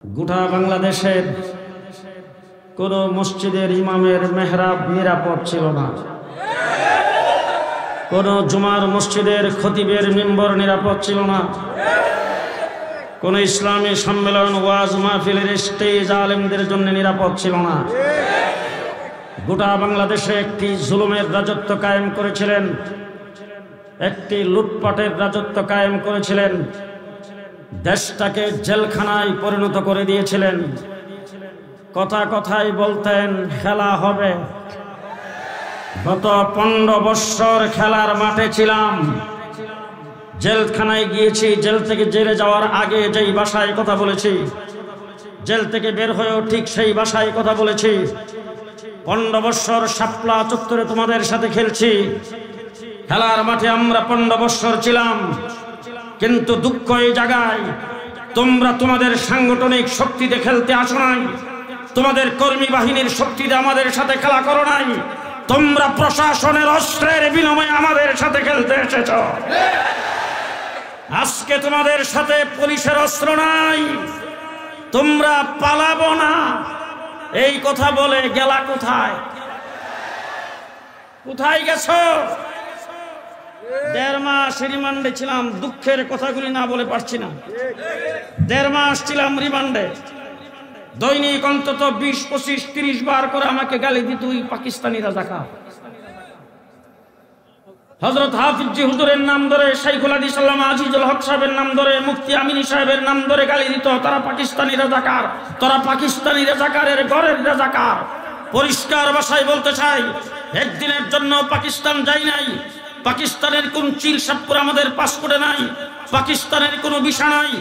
গোটা বাংলাদেশের কোন মসজিদের ইমামের মেহরাব নিরাপদ ছিল না, কোন জুমার মসজিদের খতিবের মিম্বর নিরাপদ ছিল না, কোন ইসলামী সম্মেলন ওয়াজ মাহফিলের স্টেজ আলেমদের জন্য নিরাপদ ছিল না। গোটা বাংলাদেশে একটি জুলুমের রাজত্ব কায়েম করেছিলেন, একটি লুটপাটের রাজত্ব কায়েম করেছিলেন, দেশটাকে জেলখানায় পরিণত করে দিয়েছিলেন। কথা কথায় বলতেন খেলা হবে। গত 15 বছর খেলার মাঠে ছিলাম, জেলখানায় গিয়েছি, জেল থেকে জেলে যাওয়ার আগে যেই ভাষায় কথা বলেছি, জেল থেকে বের হয়েও ঠিক সেই ভাষায় কথা বলেছি। 15 বছর শাপলা চত্বরে তোমাদের সাথে খেলছি, খেলার মাঠে আমরা 15 বছর ছিলাম। কিন্তু দুঃখ এই জায়গায়, তোমরা তোমাদের সাংগঠনিক শক্তিতে খেলতে আসো নাই, তোমাদের কর্মী বাহিনীর শক্তিতে আমাদের সাথে খেলা করো নাই, তোমরা প্রশাসনের অস্ত্রের বিনিময়ে আমাদের সাথে খেলতে এসেছ। আজকে তোমাদের সাথে পুলিশের অস্ত্র নাই, তোমরা পালাবো না। এই কথা বলে গেলা কোথায়? কোথায় গেছো? 1.5 মাস রিমান্ডে ছিলাম, দুঃখের কথাগুলি না বলে পারছি না। 1.5 মাস ছিলাম রিমান্ডে, দৈনিক অন্তত 20, 25, 30 বার করে আমাকে গালি দিত ওই পাকিস্তানি রাজাকার। হযরত হাফিজ হুজুরের নাম ধরে, শাইখুল হাদিস আল্লামা আজিজুল হক সাহেবের নাম ধরে, মুফতি আমিনী সাহেবের নাম ধরে গালি দিত, তারা পাকিস্তানি রাজাকার, তারা পাকিস্তানি রাজাকারের ঘরের রাজাকার। পরিষ্কার ভাষায় বলতে চাই, একদিনের জন্য পাকিস্তান যাই নাই, পাকিস্তানের কোন চিল সাপ্পুর আমাদের পাসপোর্টে নাই, পাকিস্তানের কোনো ভিসা নাই,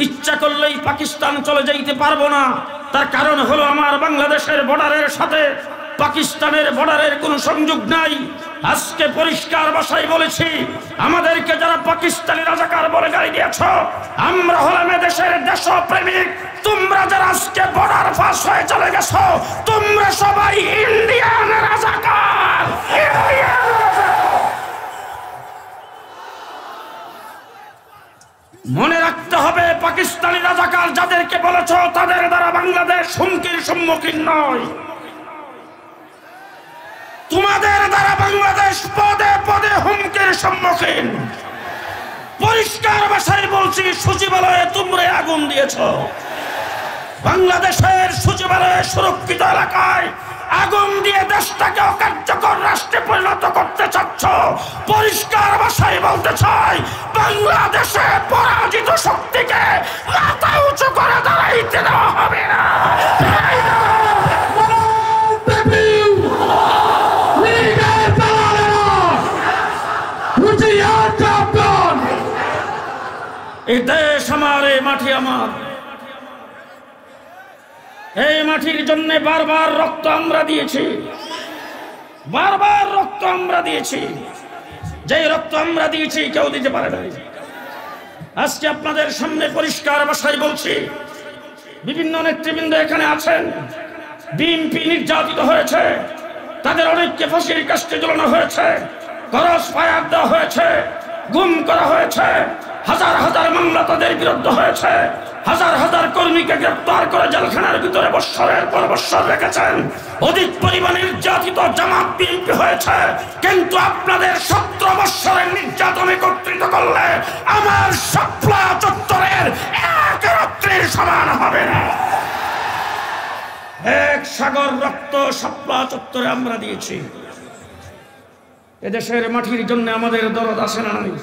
ইচ্ছা করলেই পাকিস্তান চলে যাইতে পারবো না। তার কারণ হলো আমার বাংলাদেশের বর্ডারের সাথে পাকিস্তানের বর্ডারের কোনো সংযোগ নাই। আজকে পরিষ্কার ভাষায় বলেছি, আমাদেরকে যারা পাকিস্তানি রাজাকার বলে গালি দিয়েছ, আমরা হলাম এদেশের দেশপ্রেমিক। তোমরা যারা আজকে বর্ডার পাস হয়ে চলে গেছো, তোমরা সবাই ইন্ডিয়ান রাজাকার। মনে রাখতে হবে, পাকিস্তানি রাজাকার যাদেরকে বলেছ, তাদের দ্বারা বাংলাদেশ হুমকির সম্মুখীন নয়। তোমাদের দ্বারা বাংলাদেশ পদে পদে হুমকির সম্মুখীন। পরিষ্কার ভাষায় বলছি, সচিবালয়ে তোমরা আগুন দিয়েছ, বাংলাদেশের সচিবালয়ে সুরক্ষিত এলাকায় আগুন দিয়ে দেশটাকে অকার্যকর রাষ্ট্রে পরিণত করতে চাচ্ছ। পরিষ্কার ভাষায় বলতে চাই, বাংলাদেশে পরাজিত শক্তিকে মাথা উঁচু করে দাঁড়াইতে দেওয়া হবে না। এই দেশ আমার, এই মাটি আমার। এই মাটির জন্য বারবার রক্ত আমরা দিয়েছি, বারবার রক্ত আমরা দিয়েছি। যে রক্ত আমরা দিয়েছি কেউ দিতে পারে না। আজকে আপনাদের সামনে পরিষ্কার ভাষায় বলছি, বিভিন্ন নেতৃবৃন্দ এখানে আছেন, বিএনপি নির্যাতিত হয়েছে, তাদের অনেককে ফাঁসির কাস্টে ঝুলানো হয়েছে, ক্রস ফায়ার দেওয়া হয়েছে, গুম করা হয়েছে, হাজার হাজার মামলা তাদের বিরুদ্ধে হয়েছে, হাজার হাজার কর্মীকে গ্রেপ্তার করে জেলখানার ভিতরে বৎসরের পর বৎসর রেখেছেন। অধিক পরিমাণে নির্যাতিত জামাত বিএনপি হয়েছে, কিন্তু আপনাদের 17 বৎসরের নির্যাতন একত্রিত করলে আমার শাপলা চত্বরের এক রাত্রির সমান হবে না। এক সাগর রক্ত শাপলা চত্বরে আমরা দিয়েছি। এদেশের মাটির জন্য আমাদের দরদ আসে না নাই?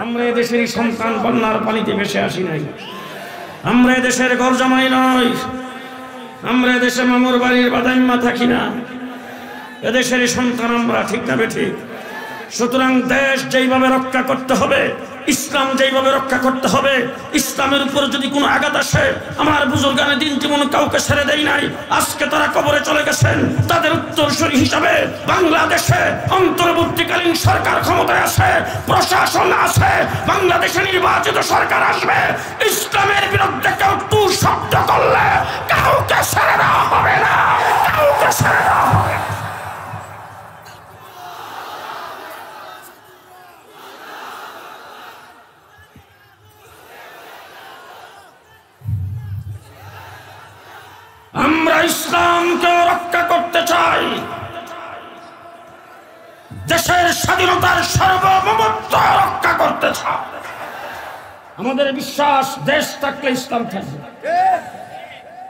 আমরা এদেশেরই সন্তান, বন্যার পানিতে ভেসে আসি নাই। আমরা এদেশের ঘর জামাই নয়, আমরা এদেশে মামুর বাড়ির বাদাইম্মা থাকি না, এদেশেরই সন্তান আমরা, ঠিক না বেঠিক? সুতরাং দেশ যেইভাবে রক্ষা করতে হবে, ইসলাম যেইভাবে রক্ষা করতে হবে, ইসলামের উপর যদি কোনো আঘাত আসে, আমার বুজুর্গানে দিন জীবন কাউকে ছেড়ে দেয় নাই, আজকে তারা কবরে চলে গেছেন, তাদের উত্তরসূরি হিসাবে বাংলাদেশে অন্তর্বর্তীকালীন সরকার ক্ষমতায় আছে, প্রশাসন আছে, বাংলাদেশে নির্বাচিত সরকার আসবে। ইসলামের বিরুদ্ধে কেউ টু শব্দ করলে কাউকে ছেড়ে দেওয়া হবে না, কাউকে ছেড়ে দেওয়া হবে না। আমরা ইসলামকে রক্ষা করতে চাই, দেশের স্বাধীনতার সার্বভৌমত্ব রক্ষা করতে চাই। আমাদের বিশ্বাস দেশ থাকলে ইসলাম থাকবে।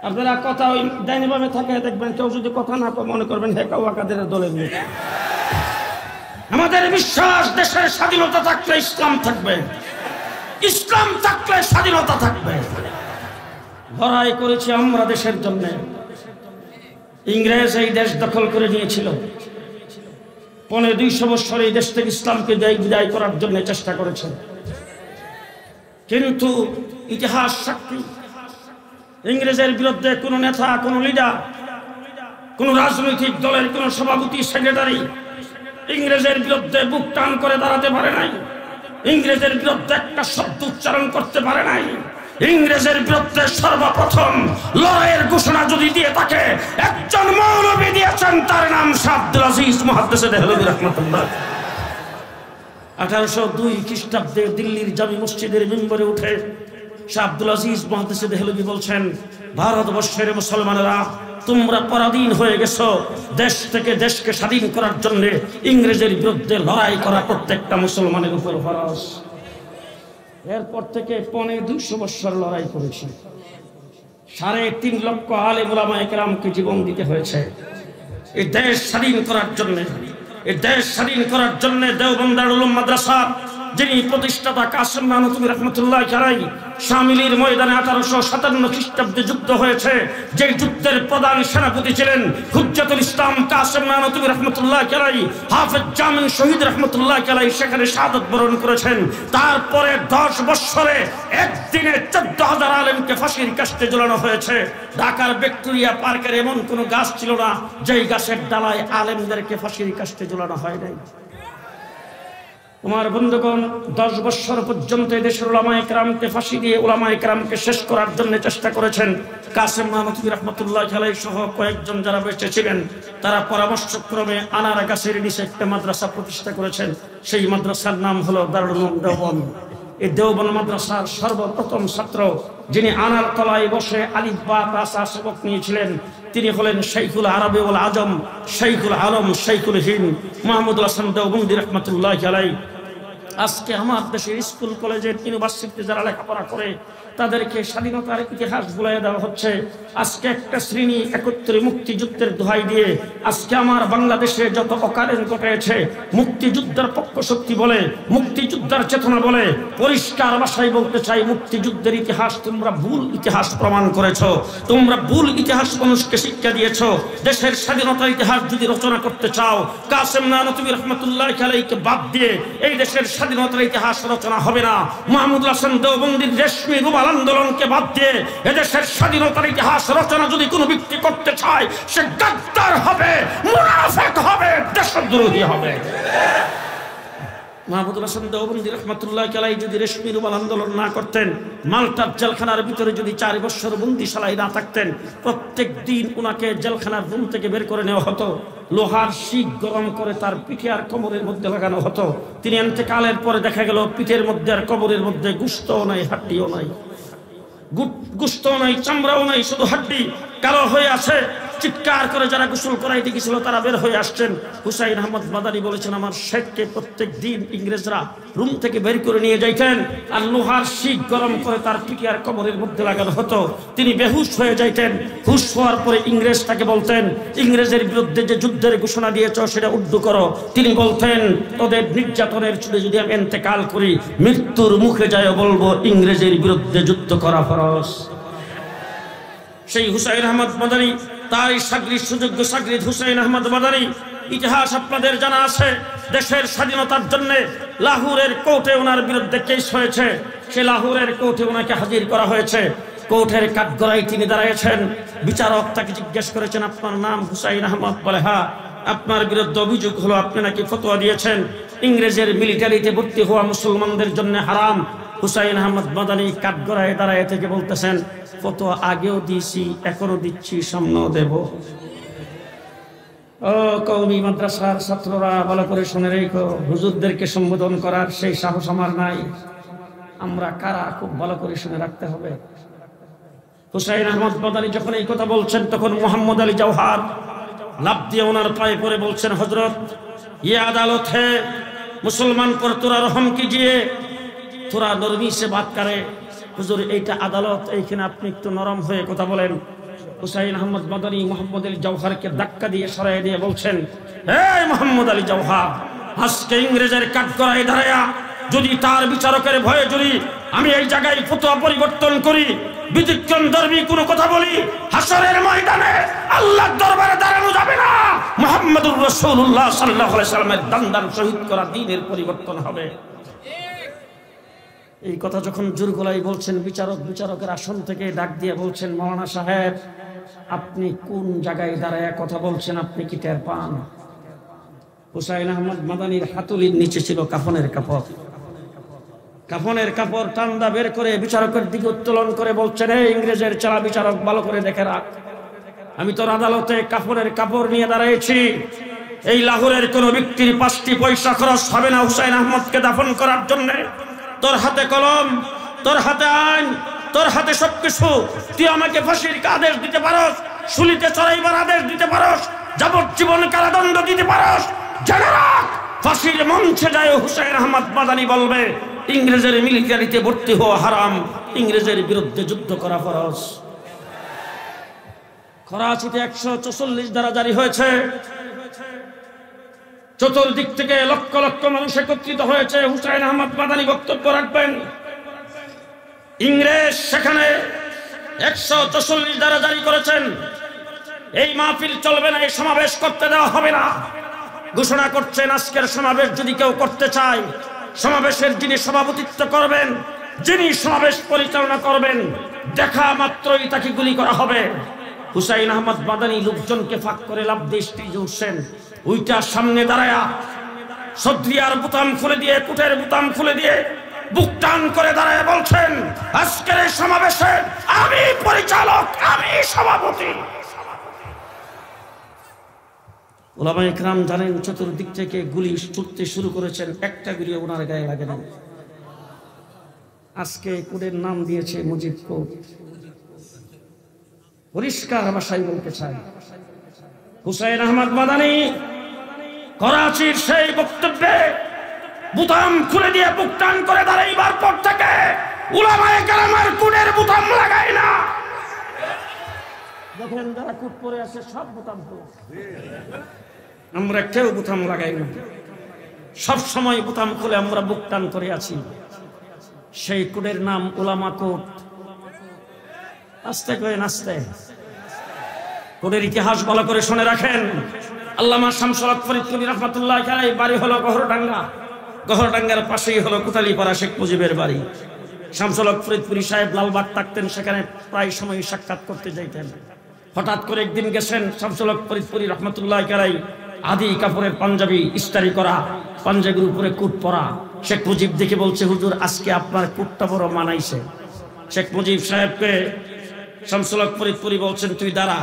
আপনারা কথা ওই ডাইনিভাবে থাকে দেখবেন, কেউ যদি কথা না মনে করবেন হে কাদের দলের লোক। আমাদের বিশ্বাস দেশের স্বাধীনতা থাকলে ইসলাম থাকবে, ইসলাম থাকলে স্বাধীনতা থাকবে। লড়াই করেছি আমরা দেশের জন্য। ইংরেজ এই দেশ দখল করে নিয়েছিল, 250 বছর এই দেশ থেকে ইসলামকে বিদায় করার জন্য চেষ্টা করেছে, কিন্তু ইতিহাস সাক্ষী ইংরেজের বিরুদ্ধে কোন নেতা, কোন লিডার, কোন রাজনৈতিক দলের কোন সভাপতি, সেক্রেটারি ইংরেজের বিরুদ্ধে বুক টান করে দাঁড়াতে পারে নাই, ইংরেজের বিরুদ্ধে একটা শব্দ উচ্চারণ করতে পারে নাই। ইংরেজের বিরুদ্ধে সর্বপ্রথম লড়াইয়ের ঘোষণা যদি দিয়ে থাকে, একজন মৌলবী দিয়েছেন, তার নাম শাহ আব্দুল আজিজ মুহাদ্দিস দেহলভী রাহমাতুল্লাহ। 1802 খ্রিস্টাব্দে দিল্লির জামি মসজিদের মিম্বরে উঠে শাহ আব্দুল আজিজ মুহাদ্দিস দেহলভী বলছেন, ভারতবর্ষের মুসলমানেরা তোমরা পরাধীন হয়ে গেছো, দেশ থেকে দেশকে স্বাধীন করার জন্য ইংরেজের বিরুদ্ধে লড়াই করা প্রত্যেকটা মুসলমানের উপর ফরজ। এরপর থেকে 250 বছর লড়াই করেছি, 3.5 লক্ষ আলেম উলামায়ে কেরামকে জীবন দিতে হয়েছে এই দেশ স্বাধীন করার জন্য। এই দেশ স্বাধীন করার জন্য দেওবন্দ দারুল উলুম মাদ্রাসা যিনি প্রতিষ্ঠাতা কাসেম নানতুবি রাহমাতুল্লাহ আলাইহি, শামিলির ময়দানে 1857 খ্রিস্টাব্দে যুদ্ধ হয়েছে, যে যুদ্ধের প্রধান সেনাপতি ছিলেন হুজ্জাতুল ইসলাম কাসেম নানতুবি রাহমাতুল্লাহ আলাইহি, হাফেজ জামিন শহীদ রাহমাতুল্লাহ আলাইহি সেখানে শাহাদাত বরণ করেছেন। তারপরে 10 বছরে একদিনে 14,000 আলেমকে ফাঁসির কাস্টে ঝুলানো হয়েছে। ঢাকার ভিক্টোরিয়া পার্কের এমন কোনো গাছ ছিল না যেই গাছের ডালায় আলেমদেরকে ফাঁসির কাস্টে ঝুলানো হয় নাই। তোমার বন্ধুগণ, 10 বছর পর্যন্ত দেশের উলামায়ে কেরামকে ফাঁসি দিয়ে উলামায়ে কেরামকে শেষ করার জন্য চেষ্টা করেছেন কাসেম নানতুবি রাহমাতুল্লাহ আলাইহি সহ কয়েকজন যারা বেঁচে ছিলেন। তারা পরামর্শক্রমে আনার গাছের নিচে একটা মাদ্রাসা প্রতিষ্ঠা করেছেন। সেই মাদ্রাসার নাম হলো দারুল উলুম দেওবন্দ। এই দেওবন্দ মাদ্রাসার সর্বপ্রথম ছাত্র যিনি আনার তলায় বসে আলিফ বা তা সবক নিয়েছিলেন, তিনি হলেন শাইখুল আরবি ওয়াল আজম, শাইখুল আলম, শাইখুল হিন্দ মাহমুদুল হাসান দেওবন্দি রাহমাতুল্লাহ আলাইহি। আজকে আমার দেশের স্কুল কলেজের ইউনিভার্সিটিতে যারা লেখাপড়া করে তাদেরকে স্বাধীনতার ইতিহাস ভুলিয়ে দেওয়া হচ্ছে। আজকে একটা শ্রেণী একত্রে মুক্তিযুদ্ধের দোহাই দিয়ে আজকে আমার বাংলাদেশে যত অকারেণ ঘটেছে, মুক্তিযুদ্ধের পক্ষ শক্তি বলে, মুক্তিযুদ্ধের চেতনা বলে, পরিষ্কার ভাষায় বলতে চাই, মুক্তিযুদ্ধের ইতিহাস তোমরা ভুল ইতিহাস প্রমাণ করেছ, তোমরা ভুল ইতিহাস মানুষকে শিক্ষা দিয়েছ। দেশের স্বাধীনতার ইতিহাস যদি রচনা করতে চাও, কাসেম নানতুবি রাহমাতুল্লাহ আলাইহিকে বাদ দিয়ে এই দেশের স্বাধীনতার ইতিহাস রচনা হবে না। মাহমুদুল হাসান দেওবন্দির রেশমি রুমাল আন্দোলনকে বাদ দিয়ে এদেশের স্বাধীনতার ইতিহাস রচনা যদি কোনো ব্যক্তি করতে চায়, সে গাদ্দার হবে, মুনাফিক হবে, দেশদ্রোহী হবে। মাহমুদুল হাসান দেওবন্দি রাহমাতুল্লাহ আলাইহি যদি রেশমি রুমাল আন্দোলন না করতেন, মালটার জেলখানার ভিতরে যদি 4 বছর বন্দিশালায় না থাকতেন, প্রত্যেক দিন ওনাকে জেলখানার রুম থেকে বের করে নেওয়া হতো, লোহার শিক গরম করে তার পিঠে আর কোমরের মধ্যে লাগানো হতো। তিনি ইন্তেকালের পরে দেখা গেল পিঠের মধ্যে আর কোমরের মধ্যে গোশতও নাই, হাড্ডিও নাই, গোশতও নাই, চামড়াও নাই, শুধু হাড্ডি কালো হয়ে আছে। চিৎকার করে যারা গোসল করাইতে গেছিল তারা বের হয়ে আসছেন। হুসাইন আহমদ মাদানী বলেছেন, আমার শেখকে প্রত্যেক দিন ইংরেজরা রুম থেকে বের করে নিয়ে যাইতেন আর লোহার শিক গরম করে তার পিঠে আর কোমরের মধ্যে লাগানো হতো। তিনি বেহুশ হয়ে যাইতেন। হুশ হওয়ার পরে ইংরেজ তাকে বলতেন, ইংরেজের বিরুদ্ধে যে যুদ্ধের ঘোষণা দিয়েছ সেটা উর্দু করো। তিনি বলতেন, তোদের নির্যাতনের ছুটে যদি আমি ইন্তেকাল করি, মৃত্যুর মুখে যায় বলবো ইংরেজের বিরুদ্ধে যুদ্ধ করা ফরজ। সেই হুসাইন আহমদ মাদানী, তার সাগরিদ, সুযোগ্য সাগরিদ হুসাইন আহমদ মাদানী, ইতিহাস আপনাদের জানা আছে। দেশের স্বাধীনতার জন্য লাহোরের কোর্টে ওনার বিরুদ্ধে কেস হয়েছে। সে লাহোরের কোর্টে ওনাকে হাজির করা হয়েছে। কোর্টের কাঠগড়ায় তিনি দাঁড়িয়েছেন। বিচারক তাকে জিজ্ঞেস করেছেন, আপনার নাম হুসাইন আহমদ? বলে, হ্যাঁ। আপনার বিরুদ্ধে অভিযোগ হলো আপনি নাকি ফতোয়া দিয়েছেন ইংরেজের মিলিটারিতে ভর্তি হওয়া মুসলমানদের জন্য হারাম। হুসাইন আহমদ মাদানী কাঠগড়ায় দাঁড়ায় থেকে বলতেছেন, ফতোয়া আগেও দিয়েছি, এখনো দিচ্ছি, সামনেও দেব। ও কওমি মাদ্রাসার ছাত্ররা, ভালো করে শুনে রেখো, হুজুরদেরকে সম্বোধন করার সেই সাহস আমার নাই। আমরা কারা খুব ভালো করে শুনে রাখতে হবে। হুসাইন আহমদ মাদানী যখন এই কথা বলছেন তখন মোহাম্মদ আলী জওহার লাফ দিয়ে ওনার পায়ে পড়ে বলছেন, হযরত ये अदालत है, मुसलमान पर थोड़ा रहम कीजिए, थोड़ा नरमी से बात करे। হুজুর এইটা আদালত, এইখানে আপনি একটু নরম হয়ে কথা বলেন। হুসাইন আহমদ মাদানী মোহাম্মদ আলী জওহারকে ধাক্কা দিয়ে সরাই দিয়ে বলছেন, এই মোহাম্মদ আলী জওহার, আজকে ইংরেজের কাঠগড়ায় দাঁড়ায়া যদি তার বিচারকের ভয়ে যদি আমি এই জায়গায় ফতোয়া পরিবর্তন করি, ব্যতিক্রম ধর্মী কোনো কথা বলি, হাসরের ময়দানে আল্লাহর দরবারে দাঁড়ানো যাবে না। মুহাম্মদুর রাসূলুল্লাহ সাল্লাল্লাহু আলাইহি সাল্লামের দান শহীদ করা দ্বীনের পরিবর্তন হবে। এই কথা যখন জোর গলায় বলছেন, বিচারকের আসন থেকে ডাক দিয়ে বলছেন, মাওলানা সাহেব, আপনি কোন জায়গায় দাঁড়ায় কথা বলছেন, আপনি কি টের পান? হুসাইন আহমদ মাদানীর হাতুলির নিচে ছিল কাফনের কাপড়। কাফনের কাপড় টান্দা বের করে বিচারকের দিকে উত্তোলন করে বলছেন, এই ইংরেজের চালা বিচারক, ভালো করে দেখে রাখ, আমি তোর আদালতে কাফনের কাপড় নিয়ে দাঁড়িয়েছি। এই লাহোরের কোন ব্যক্তির 5টি পয়সা খরচ হবে না হুসাইন আহমদকে দাফন করার জন্য। তোর হাতে কলম, তোর হাতে আইন, তোর হাতে সবকিছু। তুই আমাকে ফাঁসির আদেশ দিতে পারস, শুলিতে চড়াইবার আদেশ দিতে পারস, যাবজ্জীবন কারাদণ্ড দিতে পারস। জেনে রাখ, ফাঁসির মঞ্চে যায় হুসাইন আহমদ মাদানী বলবে, ইংরেজের মিলিটারিতে ভর্তি হওয়া হারাম, ইংরেজের বিরুদ্ধে যুদ্ধ করা ফরজ। করাচিতে 144 ধারা জারি হয়েছে। চতুর্দিক থেকে লক্ষ লক্ষ মানুষ একত্রিত হয়েছে। হুসাইন আহমদ মাদানী বক্তব্য রাখবেন। ইংরেজ সেখানে 144 ধারা জারি করেছেন। এই মাহফিল চলবে না, এই সমাবেশ করতে দেওয়া হবে না। ঘোষণা করছেন, আজকের সমাবেশ যদি কেউ করতে চায়, সমাবেশের যিনি সভাপতিত্ব করবেন, যিনি সমাবেশ পরিচালনা করবেন, দেখা মাত্রই তাকে গুলি করা হবে। হুসাইন আহমদ মাদানী লোকজনকে ফাঁক করে লাফ দিয়ে স্টেজে উঠছেন। ওইটার সামনে দাঁড়ায়া সদ্রিয়ার বোতাম খুলে দিয়ে, কুটের বোতাম খুলে দিয়ে বুক টান করে দাঁড়ায় বলছেন, আজকের এই সমাবেশে আমি পরিচালক, আমি সভাপতি। উলামায়ে কেরাম জানেন, চতুর্দিক থেকে গুলি ছুটতে শুরু করেছেন, একটা গুলি ওনার গায়ে লাগে না। আজকে কোডের নাম দিয়েছে মুজিব কোড। পরিষ্কার ভাষায় বলতে চাই, হুসাইন আহমদ মাদানী করাচির সেই বক্তব্যে বুতাম খুলে দিয়ে বুক টান করে দাঁড়াইবার পর থেকে উলামায়ে কেরামের কোডের বুতাম লাগায় না। যখন যারা কুট পরে আছে সব বুতাম খোলা, আমরা কেউ বুতাম লাগাই না। সব সময় বুতাম খুলে আমরা বুক টান করে আছি। সেই কোডের নাম উলামা কোড। আস্তে করে নাচতে কোডের ইতিহাস ভালো করে শুনে রাখেন। আল্লামা শামসুল হক ফরিদপুরি রাহমাতুল্লাহ আলাইহি বাড়ি হলো গহরডাঙ্গা। গহরডাঙ্গার পাশেই হলো কোতালিপাড়া শেখ মুজিবের বাড়ি। শামসুল হক ফরিদপুরি সাহেব লালবাগ থাকতেন, সেখানে প্রায় সময় সাক্ষাৎ করতে যাইতেন। হঠাৎ করে একদিন গেছেন শামসুল হক ফরিদপুরি রাহমাতুল্লাহ আলাইহি, আদি কাপড়ের পাঞ্জাবি ইস্তারি করা, পাঞ্জাবির উপরে কুট পরা। শেখ মুজিব দেখে বলছে, হুজুর আজকে আপনার কুটটা বড় মানাইছে। শেখ মুজিব সাহেবকে শামসুল হক ফরিদপুরি বলছেন, তুই দাঁড়া।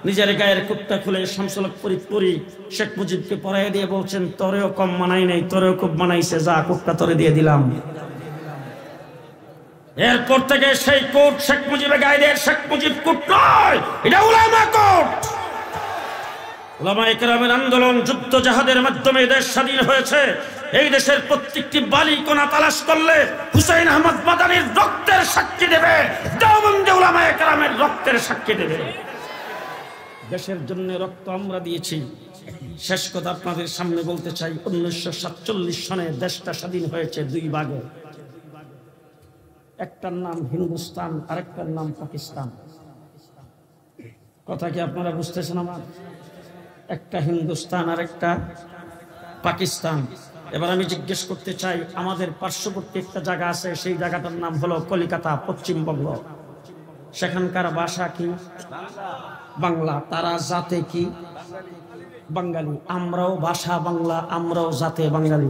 নিজের গায়ের কুটটা খুলে শামসুল হক ফরিদপুরি শেখ মুজিবকে পরাই দিয়ে বলছেন, তোরেও কম মানাই নাই, তোরেও খুব মানাইছে, যা কুটটা তোরে দিয়ে দিলাম। এরপর থেকে সেই কোট শেখ মুজিবের গায়ে দিয়ে, শেখ মুজিব কুট নয়, এটা উলামা কোট। উলামায়ে কেরামের আন্দোলন, যুদ্ধ জাহাদের মাধ্যমে দেশ স্বাধীন হয়েছে। এই দেশের প্রত্যেকটি বালি কোনা তালাশ করলে হুসাইন আহমদ মাদানীর রক্তের সাক্ষী দেবে, দেওবন্দি উলামায়ে কেরামের রক্তের সাক্ষী দেবে। দেশের জন্য রক্ত আমরা দিয়েছি। শেষ কথা আপনাদের সামনে বলতে চাই, 1947 সনে দেশটা স্বাধীন হয়েছে 2 ভাগে। একটার নাম হিন্দুস্তান, আরেকটার নাম পাকিস্তান। কথা কি আপনারা বুঝতেছেন আমার? একটা হিন্দুস্তান আর একটা পাকিস্তান। এবার আমি জিজ্ঞেস করতে চাই, আমাদের পার্শ্ববর্তী একটা জায়গা আছে, সেই জায়গাটার নাম হলো কলিকাতা, পশ্চিমবঙ্গ। সেখানকার ভাষা কি? বাংলা। তারা জাতে কি? বাঙালি। আমরাও ভাষা বাংলা, আমরাও জাতে বাঙালি।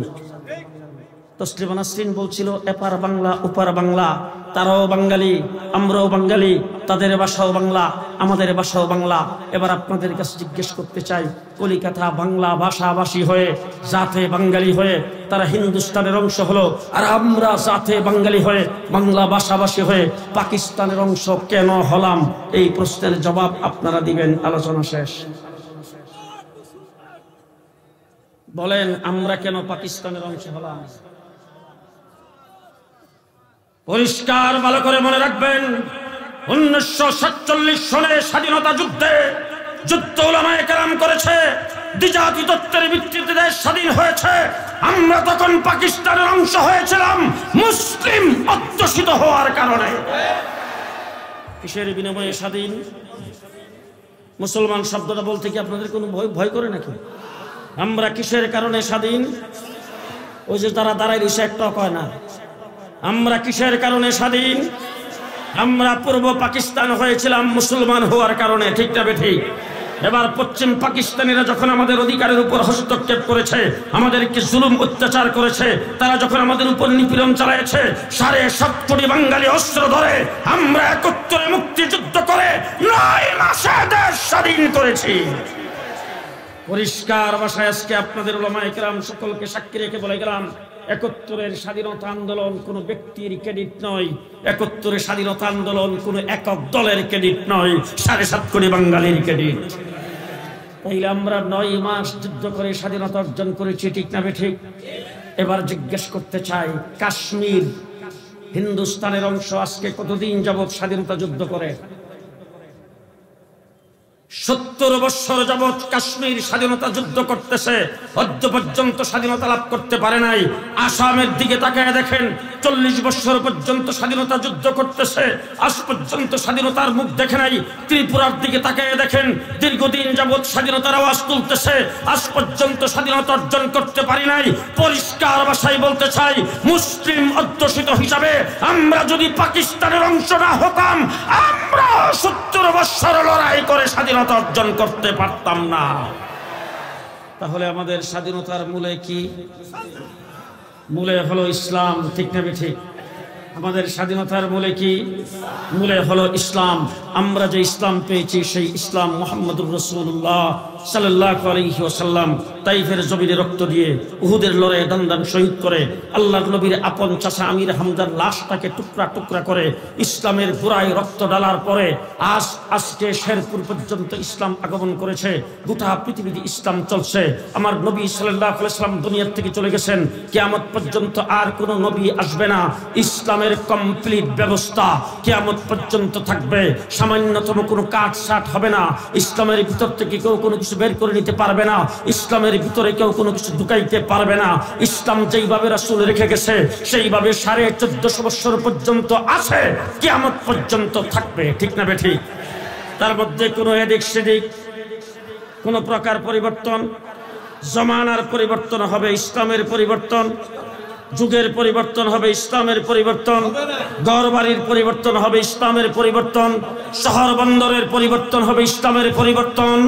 তো তসলিমা নাসরিন বলছিল এপার বাংলা ওপার বাংলা, তারাও বাঙালি আমরাও বাঙালি, তাদের ভাষাও বাংলা আমাদের ভাষাও বাংলা। এবার আপনাদের কাছে জিজ্ঞেস করতে চাই, কলিকাতা বাংলা ভাষাভাষী হয়ে জাতে বাঙালি হয়ে তারা হিন্দুস্তানের অংশ হলো, আর আমরা জাতে বাঙালি হয়ে বাংলা ভাষাভাষী হয়ে পাকিস্তানের অংশ কেন হলাম? এই প্রশ্নের জবাব আপনারা দিবেন। আলোচনা শেষ। বলেন আমরা কেন পাকিস্তানের অংশ হলাম? পরিষ্কার ভালো করে মনে রাখবেন, 1947 সনে স্বাধীনতা যুদ্ধে যুদ্ধ উলামায়ে কেরাম করেছে, দ্বিজাতি তত্ত্বের ভিত্তিতে দেশ স্বাধীন হয়েছে। আমরা তখন পাকিস্তানের অংশ হয়েছিলাম মুসলিম অধ্যুষিত হওয়ার কারণে। কিসের বিনিময়ে স্বাধীন? মুসলমান শব্দটা বলতে কি আপনাদের কোনো ভয় করে নাকি? আমরা কিসের কারণে স্বাধীন? ওই যে তারা দাঁড়ায় দিছে একটা কয় না। আমরা কিসের কারণে স্বাধীন? আমরা পূর্ব পাকিস্তান হয়েছিলাম মুসলমান হওয়ার কারণে, ঠিক না বেঠিক? এবার পশ্চিম পাকিস্তানিরা যখন আমাদের অধিকারের উপর হস্তক্ষেপ করেছে, আমাদেরকে জুলুম অত্যাচার করেছে, তারা যখন আমাদের উপর নিপীড়ন চালাইছে, 7.5 কোটি বাঙালি অস্ত্র ধরে আমরা 71 মুক্তিযুদ্ধ করে 9 মাসে দেশ স্বাধীন করেছি। পরিষ্কার ভাষায় আজকে আপনাদের উলামায়ে কেরাম সকলকে সাক্ষী রেখে বলে গেলাম, 71-এর স্বাধীনতা আন্দোলন কোনো ব্যক্তির ক্রেডিট নয়, 71-এর স্বাধীনতা আন্দোলন কোনো একক দলের ক্রেডিট নয়, 7.5 কোটি বাঙালির ক্রেডিট। তাইলে আমরা 9 মাস যুদ্ধ করে স্বাধীনতা অর্জন করেছি, ঠিক না বেঠিক? এবার জিজ্ঞেস করতে চাই, কাশ্মীর হিন্দুস্তানের অংশ আজকে কতদিন যাবৎ স্বাধীনতা যুদ্ধ করে? 70 বছর যাবৎ কাশ্মীর স্বাধীনতা যুদ্ধ করতেছে, অদ্য পর্যন্ত স্বাধীনতা লাভ করতে পারে নাই। আসামের দিকে তাকায় দেখেন, 40 বছর পর্যন্ত স্বাধীনতা যুদ্ধ করতেছে, আজ পর্যন্ত স্বাধীনতার মুখ দেখে নাই। ত্রিপুরার দিকে তাকায় দেখেন, দীর্ঘদিন যাবৎ স্বাধীনতার আওয়াজ তুলতেছে, আজ পর্যন্ত স্বাধীনতা অর্জন করতে পারি নাই। পরিষ্কার ভাষায় বলতে চাই, মুসলিম অধ্যুষিত হিসাবে আমরা যদি পাকিস্তানের অংশ না হতাম, আমরা 70 বছর লড়াই করে স্বাধীনতা অর্জন করতে পারতাম না। তাহলে আমাদের স্বাধীনতার মূলে কি? মূলে হলো ইসলাম, ঠিক না ঠিক? আমাদের স্বাধীনতার মূলে কি? মূলে হলো ইসলাম। আমরা যে ইসলাম পেয়েছি সেই ইসলাম মুহাম্মদুর রাসূলুল্লাহ সাল্লাল্লাহু আলাইহি ওয়াসাল্লাম তাইফের জমিনে রক্ত দিয়ে, উহুদের লড়াইয়ে দান শহীদ করে, আল্লাহর নবীর আপন চাচা আমির হামজার লাশটাকে টুকরা টুকরা করে ইসলামের গোড়ায় রক্ত ঢালার পরে আজকে শেরপুর পর্যন্ত ইসলাম আগমন করেছে। গোটা পৃথিবীতে ইসলাম চলছে। আমার নবী সাল্লাল্লাহু আলাইহি ওয়াসাল্লাম দুনিয়া থেকে চলে গেছেন, কিয়ামত পর্যন্ত আর কোনো নবী আসবে না। ইসলামের কমপ্লিট ব্যবস্থা কিয়ামত পর্যন্ত থাকবে। সামান্যতম কোনো কাটছাট হবে না। ইসলামের ভিতর থেকে কেউ কোনো কিছু বের করে নিতে পারবে না। ইসলামের ভিতরে কেউ কোনো কিছু ঢুকাইতে পারবে না। ইসলাম যেইভাবে রাসূল রেখে গেছে সেইভাবে 1450 বছর পর্যন্ত আছে, কিয়ামত পর্যন্ত থাকবে, ঠিক না বেঠিক? তার মধ্যে কোনো এদিক সেদিক, কোনো প্রকার পরিবর্তন, জমানার পরিবর্তন হবে, ইসলামের পরিবর্তন, যুগের পরিবর্তন হবে, ইসলামের পরিবর্তন, ঘরবাড়ির পরিবর্তন হবে, ইসলামের পরিবর্তন, শহর বন্দরের পরিবর্তন হবে, ইসলামের পরিবর্তন।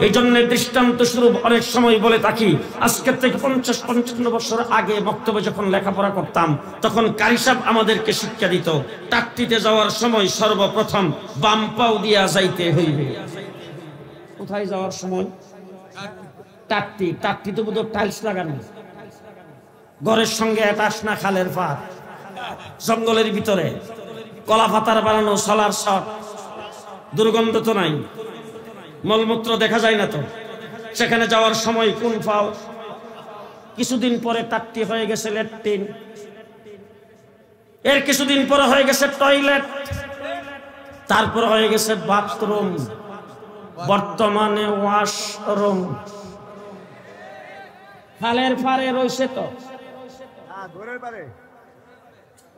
এই জন্য দৃষ্টান্ত স্বরূপ অনেক সময় বলে থাকি, আজকের থেকে 50-55 বছর আগে বক্তব্য যখন লেখাপড়া করতাম, তখন কারি সাহেব আমাদেরকে শিক্ষা দিত, টাকটিতে যাওয়ার সময় সর্বপ্রথম বাম পাও দিয়া যাইতে হইবে। কোথায় যাওয়ার সময়? টাকটি তো বোধহয় টাইলস লাগানো, ঘরের সঙ্গে অ্যাটাচ না, খালের পাড়, জঙ্গলের ভিতরে, কলা পাতার বানানো সোলার শট, দুর্গন্ধ তো নাই, মলমূত্র দেখা যায় না তো। সেখানে যাওয়ার সময় কোন পাও? কিছুদিন পরে টাকটি হয়ে গেছে ল্যাট্রিন, এর কিছুদিন পরে হয়ে গেছে টয়লেট, তারপর হয়ে গেছে বাথরুম, বর্তমানে ওয়াশরুম। খালের পাড়ে রয়েছে তো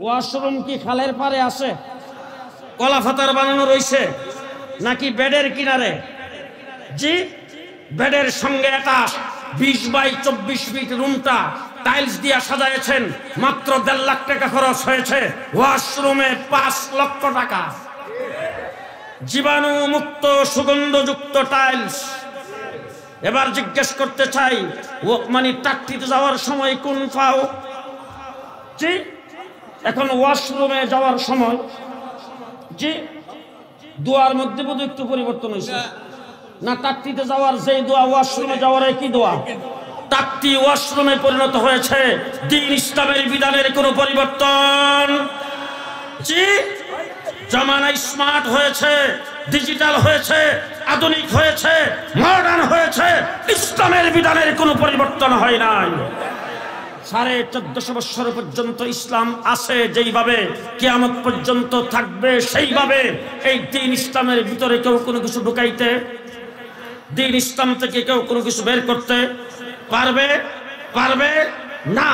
ওয়াশরুম, কি খালের পাড়ে আছে? কলা পাতার বানানো রয়েছে নাকি বেডের কিনারে? জি, বেডের সঙ্গে একটা 20 বাই 24 ফিট রুমটা টাইলস দিয়ে সাজাইছেন, মাত্র 1.5 লাখ টাকা খরচ হয়েছে। ওয়াশরুমে 5 লক্ষ টাকা, জীবাণু মুক্ত সুগন্ধযুক্ত টাইলস। এবার জিজ্ঞেস করতে চাই, ও মানে টাকটিতে যাওয়ার সময় কোন পাও? জি, এখন ওয়াশরুমে যাওয়ার সময় জি দোয়ার মধ্যে বোধ একটু পরিবর্তন হয়েছে না? টাকটিতে যাওয়ার যে দোয়া ওয়াশরুমে যাওয়ার একই দোয়া, টাকটি ওয়াশরুমে পরিণত হয়েছে। দ্বীন ইসলামের বিধানের কোনো পরিবর্তন জি, জামানা স্মার্ট হয়েছে, ডিজিটাল হয়েছে, আধুনিক হয়েছে, মডার্ন হয়েছে, ইসলামের বিধানের কোনো পরিবর্তন হয় নাই। 1450 বছর পর্যন্ত ইসলাম আছে যেইভাবে, কিয়ামত পর্যন্ত থাকবে সেইভাবে। এই দ্বীন ইসলামের ভিতরে কেউ কোনো কিছু ঢুকাইতে, দ্বীন ইসলাম থেকে কেউ কোনো কিছু বের করতে পারবে পারবে না।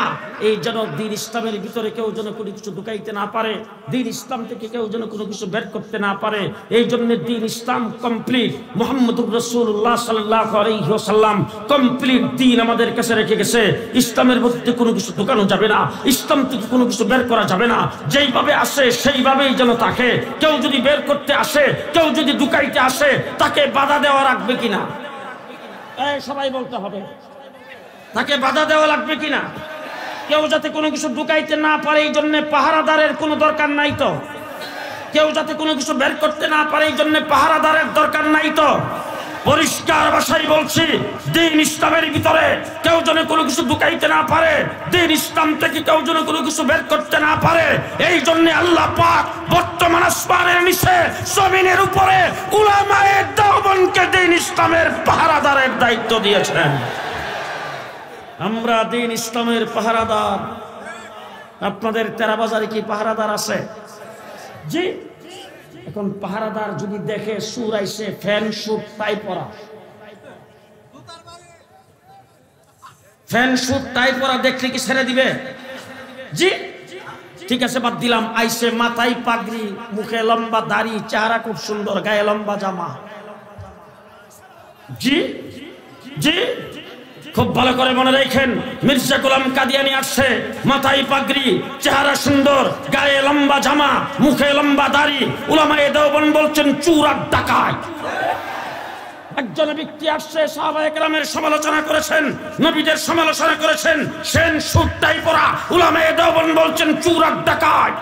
এই যেন দ্বীন ইসলামের ভিতরে কেউ যেন কোনো কিছু ঢুকাইতে না পারে, দ্বীন ইসলাম থেকে কেউ যেন কোনো কিছু বের করতে না পারে। এই জন্য দ্বীন ইসলাম কমপ্লিট। মুহাম্মদুর রাসূলুল্লাহ সাল্লাল্লাহু আলাইহি ওয়াসাল্লাম কমপ্লিট দ্বীন আমাদের কাছে রেখে গেছে। ইসলামের মধ্যে কোনো কিছু ঢুকানো যাবে না, ইসলাম থেকে কোনো কিছু বের করা যাবে না। যেইভাবে আসে সেইভাবেই যেন থাকে। কেউ যদি বের করতে আসে, কেউ যদি ঢুকাইতে আসে, তাকে বাধা দেওয়া রাখবে কিনা? সবাই বলতে হবে, তাকে বাধা দেওয়া লাগবে কিনা? কেউ যাতে কোনো কিছু ঢুকাইতে না পারে এই জন্য পাহারাদারের কোনো দরকার নাই তো? কেউ যাতে কোনো কিছু বের করতে না পারে এই জন্য পাহারাদারের দরকার নাই তো? পরিষ্কার ভাষায় বলছি, দ্বীন ইসলামের ভিতরে কেউ যেন কোনো কিছু ঢুকাইতে না পারে, দ্বীন ইসলাম থেকে কেউ যেন কোনো কিছু বের করতে না পারে। এই জন্য আল্লাহ পাক বর্তমান আসমানের নিচে জমিনের উপরে উলামায়ে দেওবন্দকে দ্বীন ইসলামের পাহারাদারের দায়িত্ব দিয়েছেন। আমরা দ্বীন ইসলামের পাহারাদার। আপনাদের তেরা বাজারে কি পাহারাদার আছে? জি, এখন পাহারাদার যদি দেখে সুর আইসে, ফ্যান শুট টাই পরা, ফ্যান শুট টাই পরা দেখলে কি ছেড়ে দিবে? জি, ঠিক আছে বাদ দিলাম। আইসে মাথায় পাগড়ি, মুখে লম্বা দাড়ি, চেহারা খুব সুন্দর, গায়ে লম্বা জামা। জি জি, খুব ভালো করে মনে রাখেন, মির্জা গোলাম কাদিয়ানি আসছে, মাথায় পাগড়ি, চেহারা সুন্দর, গায়ে লম্বা জামা, মুখে লম্বা দাড়ি। উলামায়ে দেওবন্দ বলছেন চোর আর ডাকাত। একজন ব্যক্তি আসছে, সাহাবায়ে কেরামের সমালোচনা করেছেন, নবীদের সমালোচনা করেছেন, সেন সুটটাই পরা। উলামায়ে দেওবন্দ বলছেন চোর আর ডাকাত।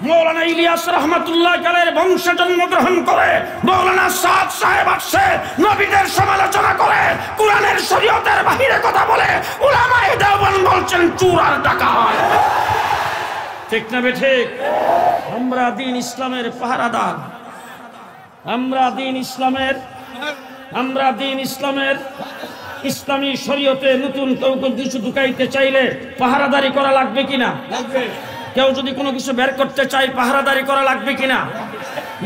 মৌলানা ইলিয়াস রহমাতুল্লাহ আলাইহির বংশে জন্মগ্রহণ করে মৌলানা সাদ সাহেব আসছে, নবীদের সমালোচনা করে, কোরআনের শরীয়তের বাহিরে কথা বলে। উলামায়ে দেওবন্দ বলছেন চোর আর ডাকাত। ঠিক না বেঠিক? আমরা দ্বীন ইসলামের পাহারাদার। আমরা দ্বীন ইসলামের ইসলামী শরীয়তে নতুন কেউ কিছু ঢুকাইতে চাইলে পাহারাদারি করা লাগবে কিনা? কেউ যদি কোনো কিছু বের করতে চায় পাহারাদারি করা লাগবে কিনা?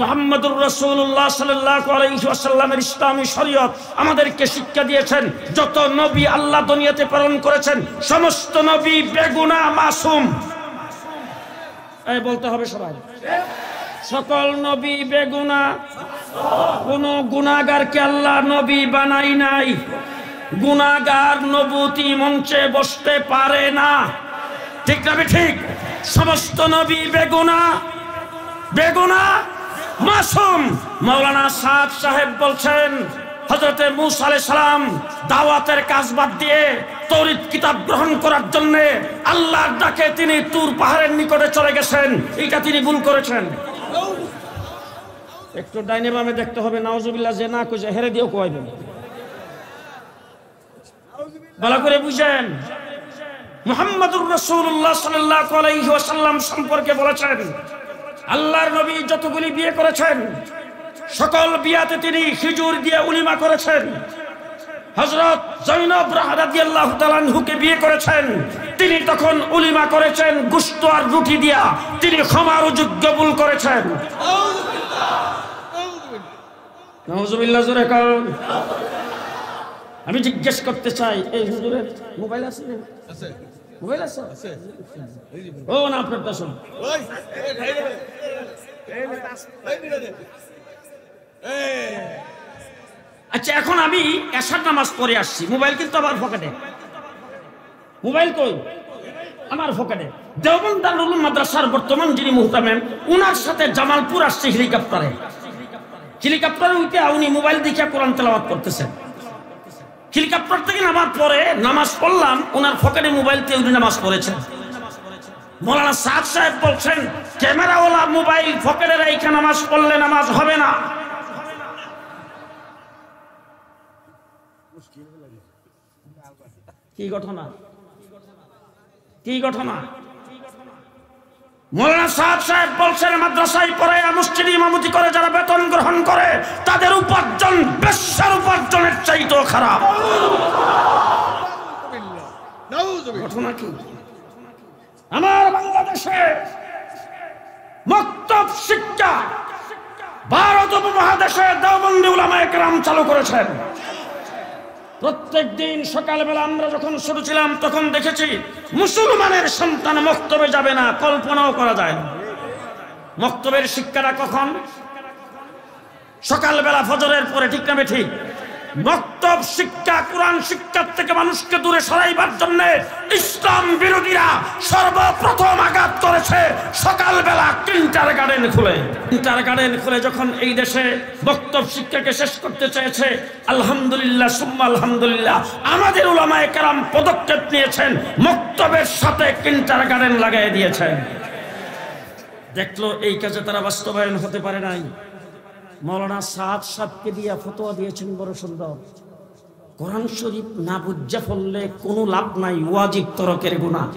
মুহাম্মদুর রাসূলুল্লাহ সাল্লাল্লাহু আলাইহি ওয়াসাল্লামের ইসলামী শরীয়ত আমাদেরকে শিক্ষা দিয়েছেন, যত নবী আল্লাহ দুনিয়াতে প্রেরণ করেছেন সমস্ত নবী বেগুনাহ মাসুম। এই বলতে হবে সবাই, সকল নবী বেগুনাহ, কোন গুনাহগারকে আল্লাহ নবী বানাই নাই। গুনাহগার নবুতি মঞ্চে বসতে পারে না। ঠিক না ঠিক? সমস্ত নবী বেগুনাহ মাসুম। মাওলানা সাদ সাহেব বলছেন, হযরতে মূসা আলাইহিস সালাম দাওয়াতের কাজ বাদ দিয়ে তৌরাত কিতাব গ্রহণ করার জন্য আল্লাহর ডাকে তিনি তুর পাহাড়ের নিকটে চলে গেছেন। এটা তিনি ভুল করেছেন। একটু ডাইনে বামে দেখতে হবে, নাউজুবিল্লাহ যে না কইছে হেরে দিও কইবেন। ভালো করে বুঝেন, মুহাম্মদুর রাসূলুল্লাহ সাল্লাল্লাহু আলাইহি ওয়াসাল্লাম সম্পর্কে বলেছেন, আল্লাহর নবী যতগুলি বিয়ে করেছেন সকল বিয়াতে তিনি খিজুর দিয়ে উলিমা করেছেন। হযরত যায়েনব রাদিয়াল্লাহু তাআলা আনহুকে বিয়ে করেছেন, তিনি তখন উলিমা করেছেন গোশত আর রুটি দিয়া, তিনি ক্ষমার যোগ্য ভুল করেছেন। নাউজুবিল্লাহ জোরে কারণ আমি জিজ্ঞেস করতে চাই, এই হুজুরের মোবাইল আছে? আছে মোবাইল আছে? আছে। ও না আপনার দর্শন, আচ্ছা এখন আমি এশার নামাজ পড়ে আসছি, মোবাইল কিন্তু আমার পকেটে। মোবাইল কই? আমার পকেটে। দেওবন্দ দারুল উলুম মাদ্রাসার বর্তমান যিনি মুহতামিম, উনার সাথে জামালপুর আসছে হেলিকপ্টারে। হেলিকপ্টারে উঠে উনি মোবাইল দেখে কোরআন তেলাওয়াত করতেছেন। হেলিকপ্টার থেকে নামার পরে নামাজ পড়লাম, ওনার পকেটে মোবাইল দিয়ে উনি নামাজ পড়েছেন। মৌলানা সাদ সাহেব বলছেন ক্যামেরাওয়ালা মোবাইল পকেটে রেখে নামাজ পড়লে নামাজ হবে না। কি ঘটনা, কি ঘটনা? মৌলানা সাদ সাহেব বলছেন মাদ্রাসায় পড়ে মসজিদে ইমামতি করে যারা বেতন গ্রহণ করে তাদের উপার্জন বেশ্যার উপার্জনের চাইতেও খারাপ। ঘটনা কি? আমার বাংলাদেশে মক্তব শিক্ষা ভারত উপমহাদেশে দেওবন্দি উলামায়ে কেরাম চালু করেছেন। প্রত্যেক দিন সকালবেলা আমরা যখন শুরু ছিলাম তখন দেখেছি মুসলমানের সন্তান মক্তবে যাবে না, কল্পনাও করা যায় না। মক্তবের শিক্ষাটা কখন? সকালবেলা ফজরের পরে, ঠিক না ঠিক? মক্তব শিক্ষা কোরআন শিক্ষার থেকে মানুষকে দূরে সরাইবার জন্য ইসলাম বিরোধীরা সর্বপ্রথম আঘাত করেছে সকালবেলা কিন্টার গার্ডেন খুলে। কিন্টার গার্ডেন খুলে যখন এই দেশে মক্তব শিক্ষাকে শেষ করতে চেয়েছে, আলহামদুলিল্লাহ সুম্মা আলহামদুলিল্লাহ আমাদের উলামায়ে কেরাম পদক্ষেপ নিয়েছেন, মক্তবের সাথে কিন্টার গার্ডেন লাগাই দিয়েছেন। দেখলো এই কাজে তারা বাস্তবায়ন হতে পারে নাই। মৌলানা সাদ সাহেবকে দিয়া ফতোয়া দিয়েছেন বড় সুন্দর, কোরআন শরীফ না বুঝা পড়লে কোনো লাভ নাই, ওয়াজিব তরকের গুনাহ।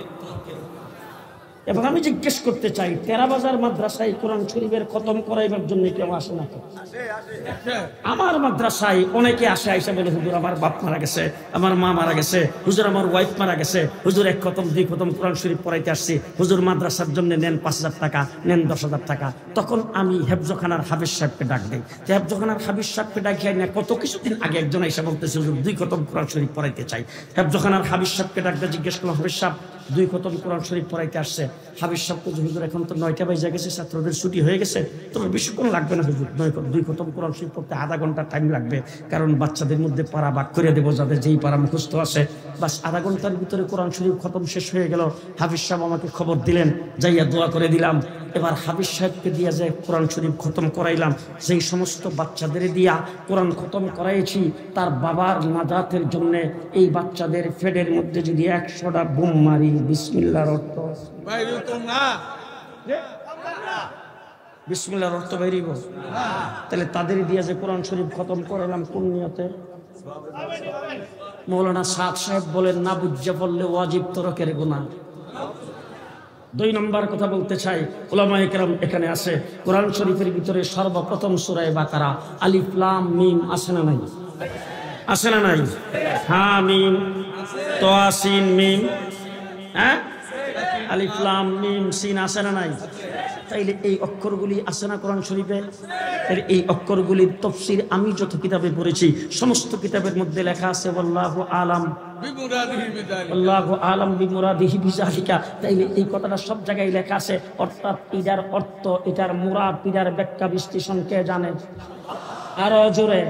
এবং আমি জিজ্ঞেস করতে চাই, তেরাবাজার মাদ্রাসায় কোরআন শরীফের খতম করাইবার জন্য কেউ আসে না? আমার মাদ্রাসায় অনেকে আসে, আইসা বলে হুজুর আমার বাপ মারা গেছে, আমার মা মারা গেছে, হুজুর আমার ওয়াইফ মারা গেছে, হুজুর এক খতম দুই খতম কোরআন শরীফ পড়াইতে আসছি, হুজুর মাদ্রাসার জন্য নেন 5,000 টাকা, নেন 10,000 টাকা। তখন আমি হেফজখানার হাফিজ সাহেবকে ডাক দিই। হেফজখানার হাফিজ সাহেবকে ডাকিয়ে না কত কিছুদিন আগে একজন আইসা বলতেছে হুজুর 2 খতম কোরআন শরীফ পড়াইতে চাই। হেফজখানার হাফিজ সাহেবকে ডাক দিয়ে জিজ্ঞেস করলাম, হাফিজ সাহেব 2 খতম কোরআন শরীফ পড়াইতে আসছে। হাফিজ সাহেব হুজুর এখন তো 9টা বাজে গেছে, ছাত্রদের ছুটি হয়ে গেছে, তবে বেশিক্ষণ লাগবে না হুজুর, 2 খতম কোরআন শরীফ পড়তে আধা ঘন্টা টাইম লাগবে, কারণ বাচ্চাদের মধ্যে পারা ভাগ করে দেবো, যাদের যেই পারা মুখস্থ আছে, বাস আধা ঘন্টার ভিতরে কোরআন শরীফ খতম শেষ হয়ে গেল। হাফিজ সাহেব আমাকে খবর দিলেন, যাইয়া দোয়া করে দিলাম। এবার হাফিজ সাহেবকে দিয়া যায় কোরআন শরীফ খতম করাইলাম। যেই সমস্ত বাচ্চাদের দিয়া কোরআন খতম করাইছি তার বাবার নাজাতের জন্য এই বাচ্চাদের ফেডের মধ্যে যদি 100টা বুম মারি, বিসমিল্লাহর অর্থ বিসমিল্লাহর অর্থ বাইরিব, তাহলে তাদের দিয়া যে কোরআন শরীফ খতম করালাম কোন নিয়তে? মৌলানা সাদ সাহেব বলেন না বুঝা পড়লে ওয়াজিব তরকের গুনাহ। 2 নম্বর কথা বলতে চাই, উলামায়ে কেরাম এখানে আছে, কোরআন শরীফের ভিতরে সর্বপ্রথম সূরা বাকারা আলিফ লাম মিম আছে না নাই? আছে না নাই? হ্যাঁ মিম তোয়া সিন মিম, হ্যাঁ আলিফ লাম মিম সিন আছে না নাই? তাইলে এই অক্ষরগুলি আছে না কোরআন শরীফে? তাহলে এই অক্ষরগুলির তাফসীর আমি যত কিতাবে পড়েছি সমস্ত কিতাবের মধ্যে লেখা আছে আল্লাহু আলাম আল্লাহু আলাম বিমুরাদিহি বিযালিকা। তাইলে এই কথাটা সব জায়গায় লেখা আছে, অর্থাৎ এটার অর্থ, এটার মুরাদ, এটার ব্যাখ্যা বিশ্লেষণ কে জানে? আরো জোরে।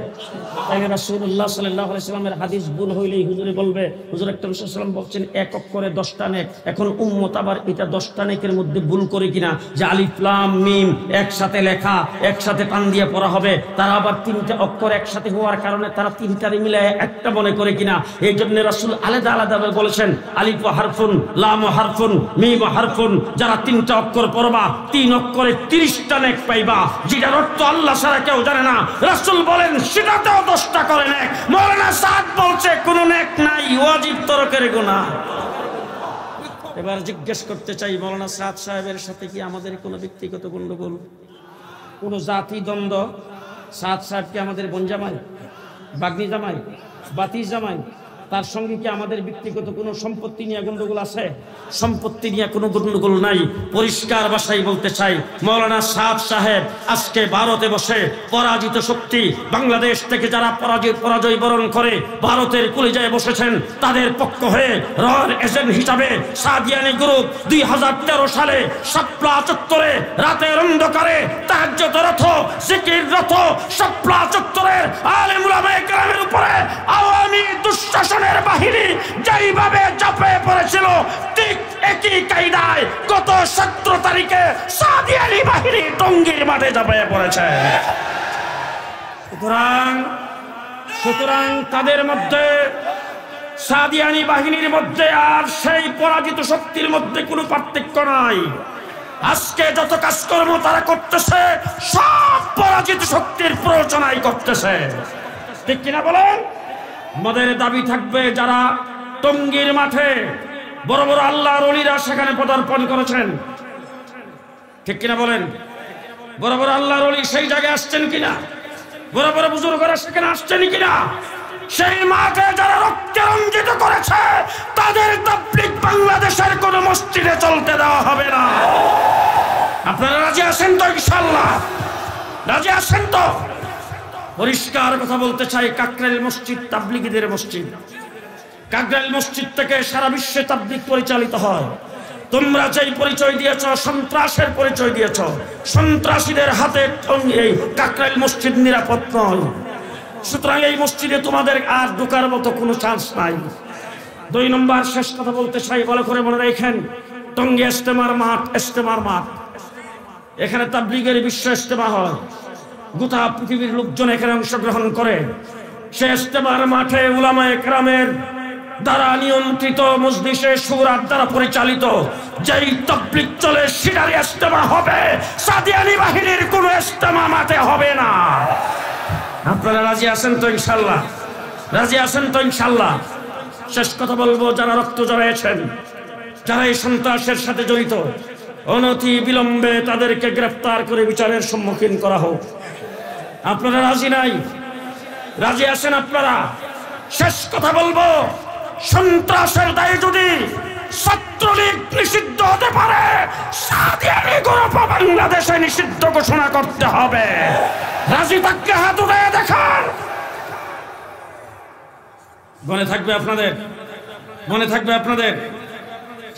তাই রাসূলুল্লাহ সাল্লাল্লাহু আলাইহি ওয়াসাল্লামের হাদিস ভুল হইলেই হুজুরে বলবে হুজুর একটা সাল্লাম বলছেন 1 অক্ষরে 10টা নেক। এখন উম্মত আবার এটা 10টা নেকের মধ্যে ভুল করে কিনা, যে আলিফ লাম মিম একসাথে লেখা, একসাথে টান দিয়ে পড়া হবে, তারা আবার 3টা অক্ষর একসাথে হওয়ার কারণে তারা 3টারে মিলায় একটা মনে করে কিনা। এই জন্য রাসূল আলাদা আলাদা বলেছেন আলিফ হারফুন, লাম হারফুন, মিম হারফুন। যারা 3টা অক্ষর পড়বা 3 অক্ষরে 30টা নেক পাইবা, যেটার অর্থ আল্লাহ ছাড়া কেউ জানে না। রাসূল বলেন সেটাতেও 10টা করে নেক। মৌলানা সাদ বলছে কোনো নেক নাই, ওয়াজিব তরকের গুনাহ। এবার জিজ্ঞেস করতে চাই, মৌলানা সাদ সাহেবের সাথে কি আমাদের কোনো ব্যক্তিগত গন্ডগোল, কোনো জাতি দ্বন্দ্ব? সাদ সাহেব কি আমাদের বোন জামাই, বাগনি জামাই, বাতি জামাই? তার সঙ্গে কি আমাদের ব্যক্তিগত কোনো সম্পত্তি নিয়ে গন্ডগোল আছে? সম্পত্তি নিয়ে কোনো গন্ডগোল নাই। পরিষ্কার ভাষায় বলতে চাই, মৌলানা সাদ সাহেব আজকে ভারতে বসে পরাজিত শক্তি, বাংলাদেশ থেকে যারা পরাজয় বরণ করে ভারতের কলিজায় বসেছেন, তাদের পক্ষ হয়ে রয়্যাল এজেন্ট হিসাবে সাদিয়ানি গ্রুপ 2013 সালে শাপলা চত্বরে রাতের অন্ধকারে তাহাজ্জুদরত জিকিররত শাপলা চত্বরের আলেম উলামায়ে কেরামের উপরে আওয়ামী দুঃশাসনের বাহিনী যেইভাবে চাপে পড়েছিল, ঠিক একই কায়দায় গত 17 তারিখে সাদিয়ানি বাহিনী টঙ্গীর মাঠে চাপে পড়েছে। সুতরাং তাদের মধ্যে সাদিয়ানি বাহিনীর মধ্যে আর সেই পরাজিত শক্তির মধ্যে কোনো পার্থক্য নাই। আজকে যত কাজকর্ম তারা করতেছে সব পরাজিত শক্তির প্ররোচনাই করতেছে, ঠিক কিনা বলেন? আমাদের দাবি থাকবে যারা টঙ্গীর মাঠে বড় বড় আল্লাহর ওলিরা সেখানে পদার্পণ করেছেন, ঠিক কিনা বলেন? বড় বড় আল্লাহর ওলি সেই জায়গায় আসছেন কিনা? বড় বড় বুজুর্গরা সেখানে আসছেন কিনা? সেই মাঠে যারা রক্তে রঞ্জিত করেছে তাদের তাবলীগ বাংলাদেশের কোন মসজিদে চলতে দেওয়া হবে না। আপনারা রাজি আছেন তো? ইনশাআল্লাহ রাজি আছেন তো? পরিষ্কার কথা বলতে চাই, কাকরাইল মসজিদ তাবলীগীদের মসজিদ। কাকরাইল মসজিদ থেকে সারা বিশ্বে তাবলীগ পরিচালিত হয়। তোমরা যেই পরিচয় দিয়েছ, সন্ত্রাসের পরিচয় দিয়েছ, সন্ত্রাসীদের হাতে এই কাকরাইল মসজিদ নিরাপদ নয়। সুতরাং এই মসজিদে তোমাদের আর ঢোকার মতো কোনো চান্স নাই। 2 নম্বর শেষ কথা বলতে চাই, ভালো করে মনে রাখেন, টঙ্গী ইজতেমার মাঠ, এখানে তাবলীগের বিশ্ব ইজতেমা হয়, গোটা পৃথিবীর লোকজন এখানে অংশগ্রহণ করে। সে ইজতেমার মাঠে উলামায়ে কেরামের দ্বারা নিয়ন্ত্রিত, মজলিসে শুরার দ্বারা পরিচালিত যেই তাবলীগ চলে সেটারই ইজতেমা হবে, সাদিয়ানি বাহিনীর কোনো ইজতেমা মাঠে হবে না। আপনারা রাজি আছেন তো? ইনশাআল্লাহ রাজি আছেন তো? ইনশাআল্লাহ। শেষ কথা বলবো, যারা রক্ত জড়িয়েছেন, যারা এই সন্ত্রাসের সাথে জড়িত, অনতি বিলম্বে তাদেরকে গ্রেফতার করে বিচারের সম্মুখীন করা হোক। আপনারা রাজি নাই? রাজি আছেন আপনারা? শেষ কথা বলবো, সন্ত্রাসের দায়ে যদি ছাত্রলীগ নিষিদ্ধ হতে পারে, সাদিয়ানি গ্রুপ বাংলাদেশে নিষিদ্ধ ঘোষণা করতে হবে। রাজি থাকলে হাত উঠে দেখান। মনে থাকবে আপনাদের, মনে থাকবে আপনাদের।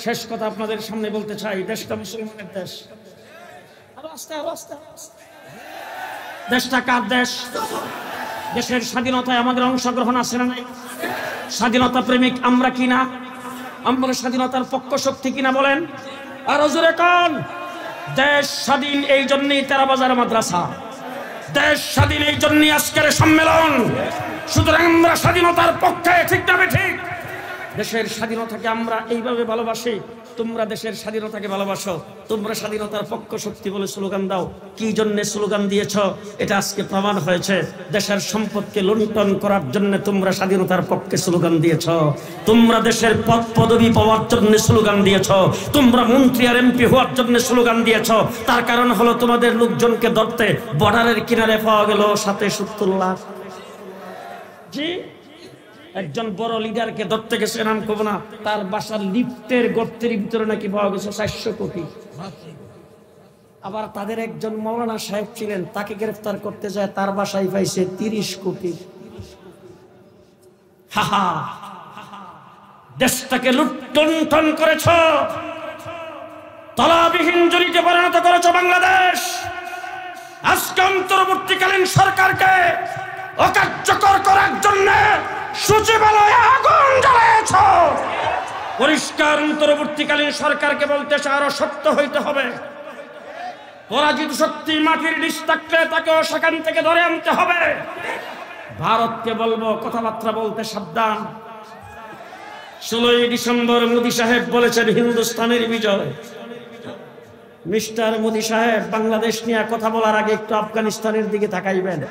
শেষ কথা আপনাদের সামনে বলতে চাই, দেশটা মুসলমানের দেশ। দেশটা কার দেশ? দেশের স্বাধীনতায় আমাদের অংশগ্রহণ আছে না নাই? স্বাধীনতা প্রেমিক আমরা কিনা? আমরা স্বাধীনতার পক্ষ শক্তি কিনা বলেন? আর জোরে কোন? দেশ স্বাধীন এই জন্যই 13 বাজার মাদ্রাসা, দেশ স্বাধীন এই জন্যই আজকের সম্মেলন। সুতরাং আমরা স্বাধীনতার পক্ষে, ঠিক না ঠিক? দেশের স্বাধীনতাকে আমরা এইভাবে ভালোবাসি, তোমরা দেশের স্বাধীনতাকে ভালোবাসো। তোমরা স্বাধীনতার পক্ষ শক্তি বলে স্লোগান দাও। কি জন্য স্লোগান দিয়েছ এটা আজকে প্রমাণ হয়েছে। দেশের সম্পদকে লুণ্ঠন করার জন্য তোমরা স্বাধীনতার পক্ষে স্লোগান দিয়েছ। তোমরা দেশের পদ পদবি পাওয়ার জন্য স্লোগান দিয়েছ। তোমরা মন্ত্রী আর এমপি হওয়ার জন্য স্লোগান দিয়েছ। তার কারণ হলো তোমাদের লোকজনকে ধরতে বর্ডারের কিনারে পাওয়া গেল 70-70 লাখ। জি, একজন বড় লিডারকে ধরতে গেছে, নাম কব না, তার বাসার লিফটের গর্তের ভিতরে নাকি পাওয়া গেছে 400 কোটি। আবার তাদের একজন মৌলানা সাহেব ছিলেন, তাকে গ্রেফতার করতে যায়, তার বাসায় পাইছে 30 কোটি। হাহা, দেশটাকে লুণ্ঠন করেছ, তলাবিহীন জরিতে পরিণত করেছ বাংলাদেশ। আজকে অন্তর্বর্তীকালীন সরকারকে অকার্যকর করার জন্য সচিবালয়ে আগুন জ্বালিয়েছ। পরিষ্কার অন্তর্বর্তীকালীন সরকারকে বলতেছে আরো শক্ত হইতে হবে। পরাজিত শক্তি মাটির নিচ থাকলে তাকেও সেখান থেকে ধরে আনতে হবে। ভারতকে বলবো কথাবার্তা বলতে সাবধান। 16 ডিসেম্বর মোদী সাহেব বলেছেন হিন্দুস্তানের বিজয়। মিস্টার মোদী সাহেব, বাংলাদেশ নিয়ে কথা বলার আগে একটু আফগানিস্তানের দিকে তাকাইবেন।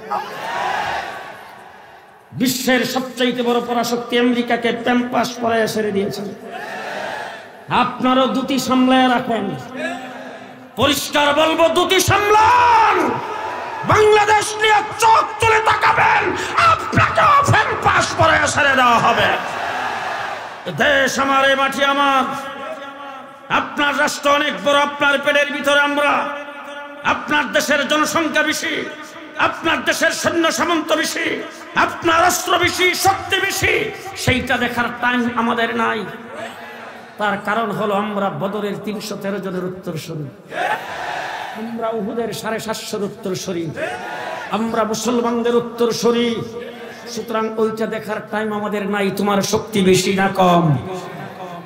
বিশ্বের সবচেয়ে বড় পরাশক্তি আমেরিকাকে প্যাম্পাস পরায় ছেড়ে দিয়েছেন। আপনারও দুটি সামলায় রাখেন। পরিষ্কার বলবো, দুটি সামলান। বাংলাদেশ নিয়ে চোখ তুলে তাকাবেন, আপনাকেও প্যাম্পাস পরায় ছেড়ে দেওয়া হবে। দেশ আমার, এই মাটি আমার। আপনার রাষ্ট্র অনেক বড়, আপনার পেটের ভিতরে আমরা। আপনার দেশের জনসংখ্যা বেশি, আপনার দেশের সৈন্য সামন্ত বেশি, আপনার অস্ত্র বেশি, শক্তি বেশি। সেইটা দেখার টাইম আমাদের নাই। তার কারণ হলো আমরা বদরের 313 জনের উত্তরসূরি, আমরা উহুদের 750 উত্তরসূরি, আমরা মুসলমানদের উত্তরসূরি। সুতরাং ওইটা দেখার টাইম আমাদের নাই। তোমার শক্তি বেশি না কম?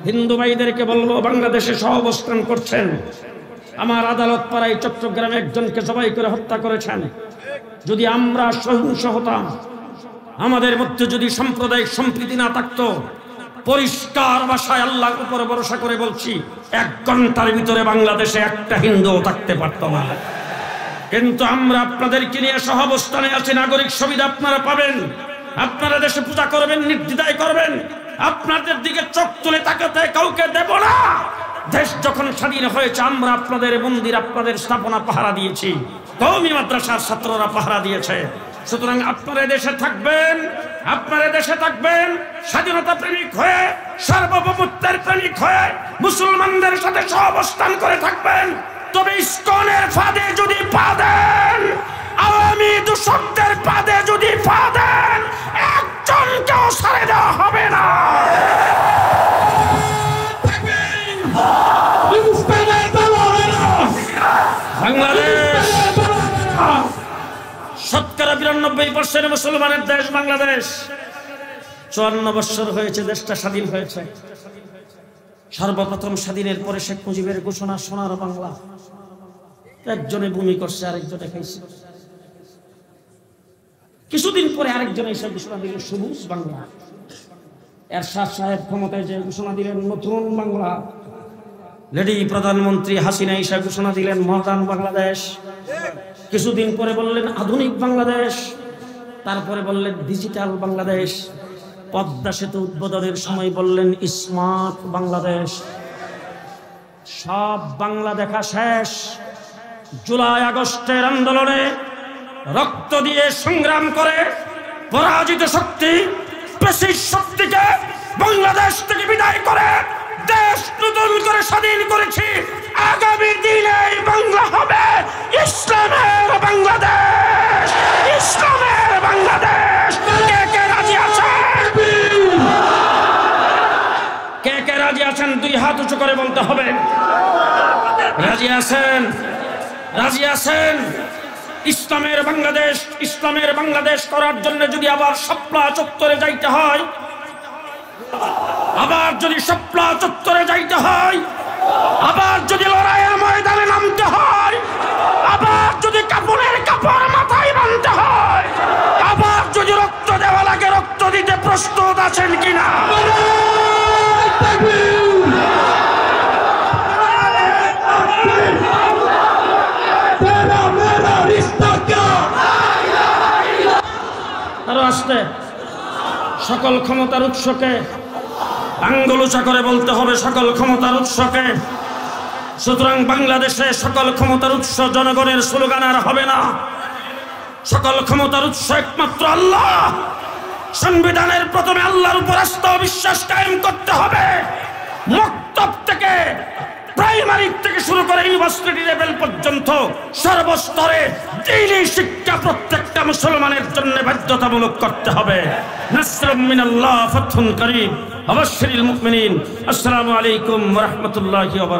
হিন্দু ভাইদেরকে বলবো, বাংলাদেশে সহাবস্থান করছেন। আমার আদালত পাড়ায় চট্টগ্রামে একজনকে জবাই করে হত্যা করেছেন। যদি আমরা সহিংস হতাম, আমাদের মধ্যে যদি সাম্প্রদায়িক সম্প্রীতি না থাকতো, পরিষ্কার ভাষায় আল্লাহর উপরে ভরসা করে বলছি, 1 ঘন্টার ভিতরে বাংলাদেশে একটা হিন্দুও থাকতে পারত না। কিন্তু আমরা আপনাদেরকে নিয়ে সহাবস্থানে আছি, নাগরিক সুবিধা আপনারা পাবেন, আপনারা দেশে পূজা করবেন, নির্দ্বিধায় করবেন, আপনাদের দিকে চোখ তুলে তাকাতে কাউকে দেব না। দেশ যখন স্বাধীন হয়েছে আমরা আপনাদের মন্দির, আপনাদের স্থাপনা পাহারা দিয়েছি, কওমি মাদ্রাসার ছাত্ররা পাহারা দিয়েছে। সুতরাং আপনারা দেশে থাকবেন, আপনারা দেশে থাকবেন স্বাধীনতা প্রেমিক হয়ে, সার্বভৌমত্বের প্রেমিক হয়ে, মুসলমানদের সাথে সহাবস্থান করে থাকবেন। তবে ইসকনের ফাঁদে যদি পা দেন, আওয়ামী দূষকদের ফাঁদে যদি পা দেন, একজনকেও ছেড়ে দেওয়া হবে না। বাংলাদেশ শতকরা 92% মুসলমানের দেশ বাংলাদেশ। 54 বছর হয়েছে দেশটা স্বাধীন হয়েছে। সর্বপ্রথম স্বাধীনের পরে শেখ মুজিবের ঘোষণা সোনার বাংলা, একজনে ভূমি করছে, আরেকজনে খাইছে। কিছুদিন পরে আরেকজনে এসে ঘোষণা দিলেন সবুজ বাংলা। এরশাদ সাহেব ক্ষমতায় যে ঘোষণা দিলেন নতুন বাংলা। লেডি প্রধানমন্ত্রী হাসিনা এসে ঘোষণা দিলেন মডার্ন বাংলাদেশ। কিছুদিন পরে বললেন আধুনিক বাংলাদেশ, তারপরে বললেন ডিজিটাল বাংলাদেশ। পদ্মা সেতু উদ্বোধনের সময় বললেন স্মার্ট বাংলাদেশ। সব বাংলা দেখা শেষ। জুলাই আগস্টের আন্দোলনে রক্ত দিয়ে সংগ্রাম করে পরাজিত শক্তি, পেশির শক্তিকে বাংলাদেশ থেকে বিদায় করে দেশ নতুন করে স্বাধীন করেছি। আগামী দিনে বাংলা হবে ইসলামের বাংলাদেশ, ইসলামের বাংলাদেশ। কে কে রাজি আছেন? কে কে রাজি আছেন? 2 হাত উঁচু করে বলতে হবে। রাজি আছেন? রাজি আছেন? ইসলামের বাংলাদেশ, ইসলামের বাংলাদেশ করার জন্য যদি আবার শাপলা চত্বরে যাইতে হয়, আবার যদি শাপলা চত্বরে যাইতে হয়, আবার যদি লড়াইয়ের ময়দানে নামতে হয়, আবার যদি কাপড়ের কাপড় মাথায় বাঁধতে হয়, আবার যদি রক্ত দেওয়া লাগে রক্ত দিতে প্রস্তুত আছেন কিনা? আরো আসতে সকল ক্ষমতার উৎসকে আঙ্গুল উঁচা করে বলতে হবে, সকল ক্ষমতার উৎসকে। সুতরাং বাংলাদেশে সকল ক্ষমতার উৎস জনগণের স্লোগান আর হবে না। সকল ক্ষমতার উৎস একমাত্র আল্লাহ। সংবিধানের প্রথমে আল্লাহর উপর আস্থা ও বিশ্বাস কায়েম করতে হবে। মক্তব থেকে, প্রাইমারি থেকে শুরু করে ইউনিভার্সিটি লেভেল পর্যন্ত সর্বস্তরে দ্বীনি শিক্ষা প্রত্যেকটা মুসলমানের জন্য বাধ্যতামূলক করতে হবে। নাসরুম মিনাল্লাহ, ফাতহুন করিম, ওয়াবাশশিরিল মুমিনিন। আসসালামু আলাইকুম ওয়া রাহমাতুল্লাহি ওয়া বারাকাতুহু।